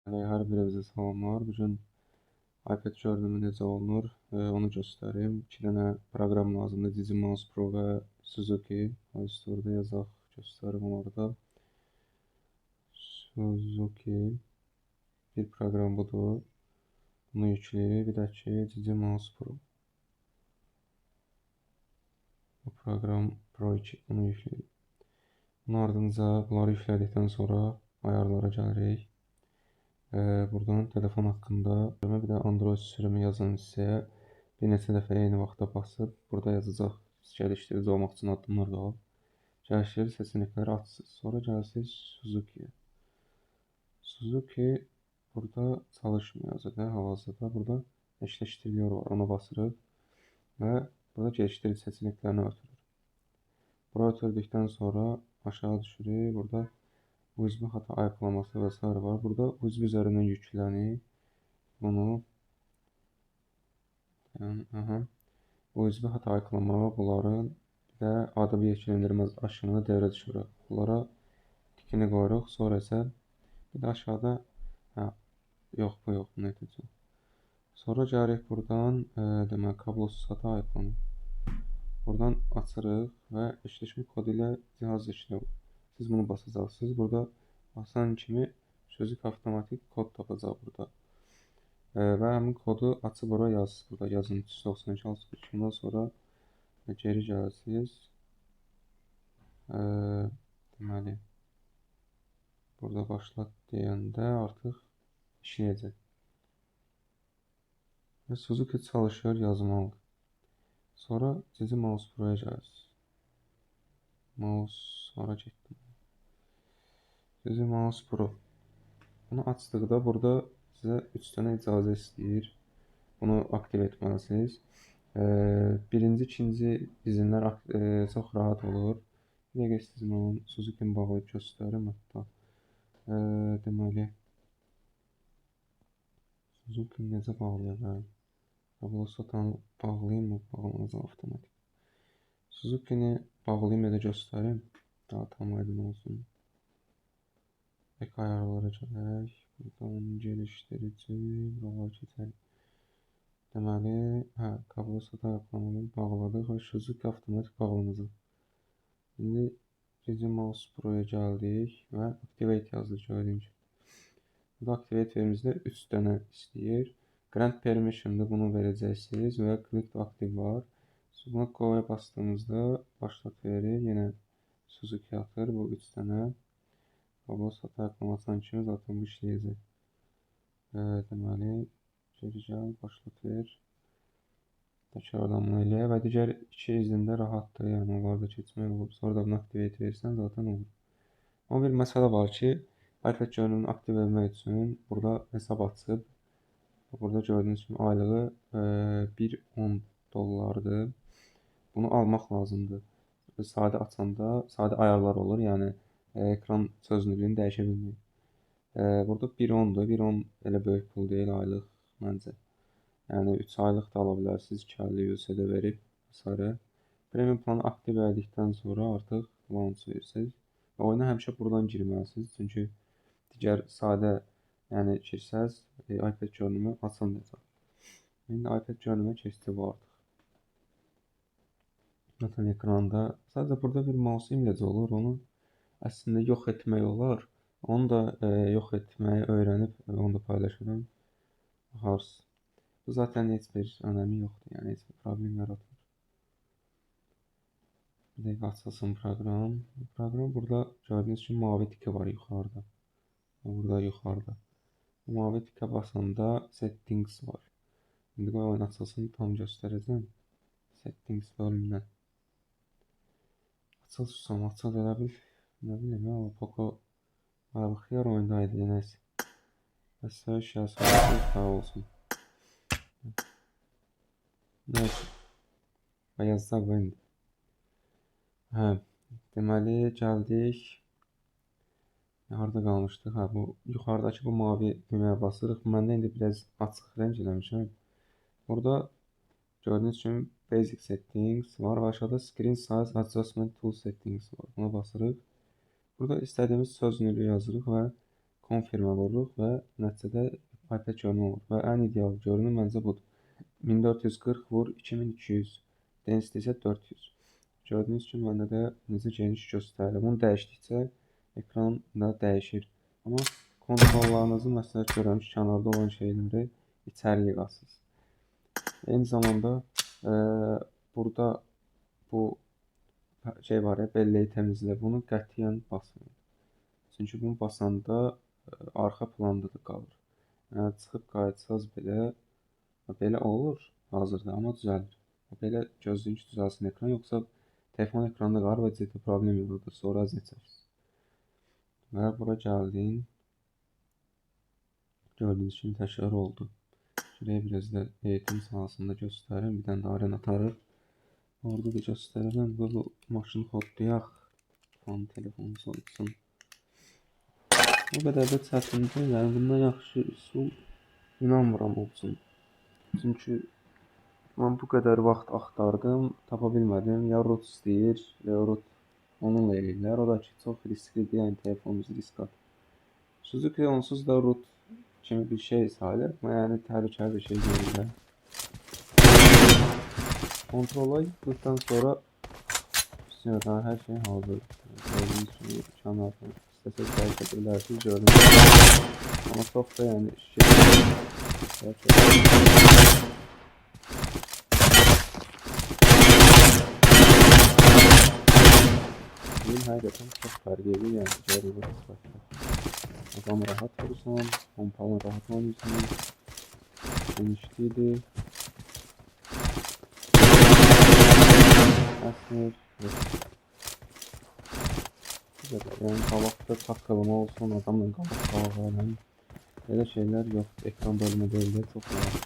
Hər birinizə salamlar. Bu gün iPad görünümü necə olunur, onu göstərim. 2 dənə proqram lazımdır. DigiMouse Pro və Suzuki. iStore-da yazaq, göstərim onları da. Suzuki bir proqram budur. Bunu yükləyirik. Bir də ki, DigiMouse Pro. Bu proqram Pro 2. Bunu yükləyirik. Bunun ardınca bunları yüklədikdən sonra ayarlara gəlirik. Buradan telefon haqqında bir də Android sürümü yazan hissəyə bir neçə dəfə eyni vaxtda basıb burada yazacaq gəlişdirici olmaq üçün addımlar qalıb. Gəlişdirici seçenəkləri açsınız. Sonra gəlsiniz Suzuki-yə. Suzuki burada çalışmıyor yazıda, hal-hazırda. Burada eşləşdiriliyor var. Ona basırıq və burada gəlişdirici seçenəklərini ötürür. Bura ötürdükdən sonra aşağı düşürük. Burada USB xəta ayıqlaması və s. var. Burada USB üzərindən yüklənir. Bunu USB xəta ayıqlamağı bunların bir də Adobe yekiləndirmə aşını devrə düşürük. Bunlara tikini qoyuruq. Sonra isə bir də aşağıda yox, bunu etəcəm. Sonra gəlirik buradan demək kablosuz xəta ayıqlanır. Buradan açırıq və eşləşmə kodu ilə cihaz işləyir. Siz bunu basacaqsınız. Burada basan kimi sözlük avtomatik kod tapacaq burada. Və həmin kodu açıb oraya yazsınız. Burada yazın 392 bundan sonra geri gəlirsiniz. Deməli burada başlat deyəndə artıq işləyəcək. Və Suzuki çalışır yazmalı. Sonra DigiMouse Pro'ya gəlirsiniz. Mouse sonra getdim. DigiMouse Pro. Bunu açdıqda burada sizə 3 dənə icazə istəyir. Bunu aktiv etməlisiniz. Birinci, ikinci izinlər çox rahat olur. Bir dəqiqə istəyirəm onun Suzuki-ni bağlayıb göstərim hətta. Deməli Suzuki-ni necə bağlayaq? Kablosatanı bağlayayım mı? Bağlanacaq avtomatik. Suzuki-ni bağlayayım ya da göstərim. Daha tam aydın olsun. Ek ayarlara gələk. Buradan gəlişdirici, buralara keçək. Deməli, kablosata ayaqlamanı bağladıq və Suzuki avtomatik bağlanacaq. İndi DigiMouse Pro'ya gəldik və Activate yazdı gördüyünüz kimi. Burada Activate verimizdə 3 dənə istəyir. Grant Permission'da bunu verəcəksiniz və Click to Active var. Buna Go'ya bastığımızda başlat verir. Yenə Suzuki atır bu 3 dənə. Kablosata ayaqlamasından kimi zaten bu işləyəcək. Deməli, geri gəl, başlat ver. Təkrardan bunu eləyə və digər 2 izində rahatdır. Yəni, onlarda keçmək olur. Sonra da bunu Activate verirsən, zaten olur. Amma bir məsələ var ki, iPad görünümünü aktiv etmək üçün burada hesab açıb. Burada gördüyünüz kimi aylığı $1.10'dır. Bunu almaq lazımdır. Sadə açanda, sadə ayarlar olur. Yəni, ekran çözünürlüyünü dəyişə bilmirik. Burada 1.10'dur. 1.10 elə böyük pul deyil aylıq məncə. Yəni 3 aylıq da ala bilərsiniz. 2 aylıq UC-də verib s. Premium planı aktiv edildikdən sonra artıq launch verirsiniz. Və oyuna həmişə buradan girməlisiniz. Çünki digər sadə girsəz iPad görünümü açılmayacaq. İndi iPad görünümə keçdi bu artıq. Zaten ekranda sadəcə burada bir mouse imləcə olur. Onu əslində yox etmək olar. Onu da yox etməyi öyrənib onu da paylaşıram. Baxarsınız. Bu zaten heç bir önəmi yoxdur. Yəni heç bir problem yaratmır. Bir dəqiqə açılsın proqram. Proqram burada gördüyünüz kimi mavi tiki var yuxarıda. Burada yuxarıda. Mavi tikə basanda settings var. İndi qoy oyun açılsın, tam göstərəcəm. Settings bölümündən. Açıl susam, açıl elə bil. Nə bileyim ya, Poco xiyar oyundaydı nəysə. Əsəş yazılır, sağ olsun. Nəysə. Və yazacaq bu indi. Deməli, gəldik. Harada qalmışdıq? Bu yuxarıdakı bu mavi düyməyə basırıq. Məndə indi biraz açıq rəng eləmişəm. Burada gördüyünüz kimi Basic Settings var və aşağıda Screen Size Adjustment Tool Settings var. Buna basırıq. Burada istədiyimiz çözünürlüyü yazırıq və konfirmə vururuq və nəticədə iPad görünümü olur. Və ən ideal görünüm məncə budur. 1440 vur 2200, density isə 400. Gördüyünüz kimi məndə də necə geniş göstərir. Bunu dəyişdikcə ekran da dəyişir. Amma kontrollarınızı məsləhət görürəm ki, kənarda olan şeyləri içəri yığasınız. Eyni zamanda burada bu şey var ya, belleği təmizlə. Bunu qətiyyən basmayın. Çünki bunu basanda arxa planda da qalır. Yəni çıxıb qayıtsaz belə olur hazırda, amma düzəlir. Belə gözləyin ki, düzəlsin ekran, yoxsa telefon ekranında qalır və ciddi problem yaradır. Sonra əziyyət çəkirsiniz. Və bura gəldim. Gördüyünüz kimi təkrar oldu. Şuraya biraz da eğitim sahasında göstərim. Bir dənə də arena atarıq. Orada da göstərirəm. Bu maşını kodlayaq. Telefonu soyutsun. O qədər də çətindir. Yəni bundan yaxşı üsul inanmıram olsun. Çünki mən bu qədər vaxt axtardım, tapa bilmədim. Ya root istəyir, ya root onunla eləyirlər. O da ki, çox risklidir, yəni telefonunuzu risk atır. Suzuki onsuz da root kimi bir şey sayılır. Yəni təhlükəli bir şey deyirlər. Kontrola yıkdıktan sonra hər şey hazır. Gördüyünüz kimi kənardan istəsək dəyişə bilərsiniz, gördüyünüz kimi. Amma çox da yəni həqiqətən çox fərq edir, yəni ticari nisbətlə. Adam rahat vurursan, pompalı rahat oynayırsan, genişlidir, əsmir, yəni qabaqda taqqılma olsun, adamla qabaq qalaq, elə şeylər yox, ekran bölümü deyil də, çox rahat.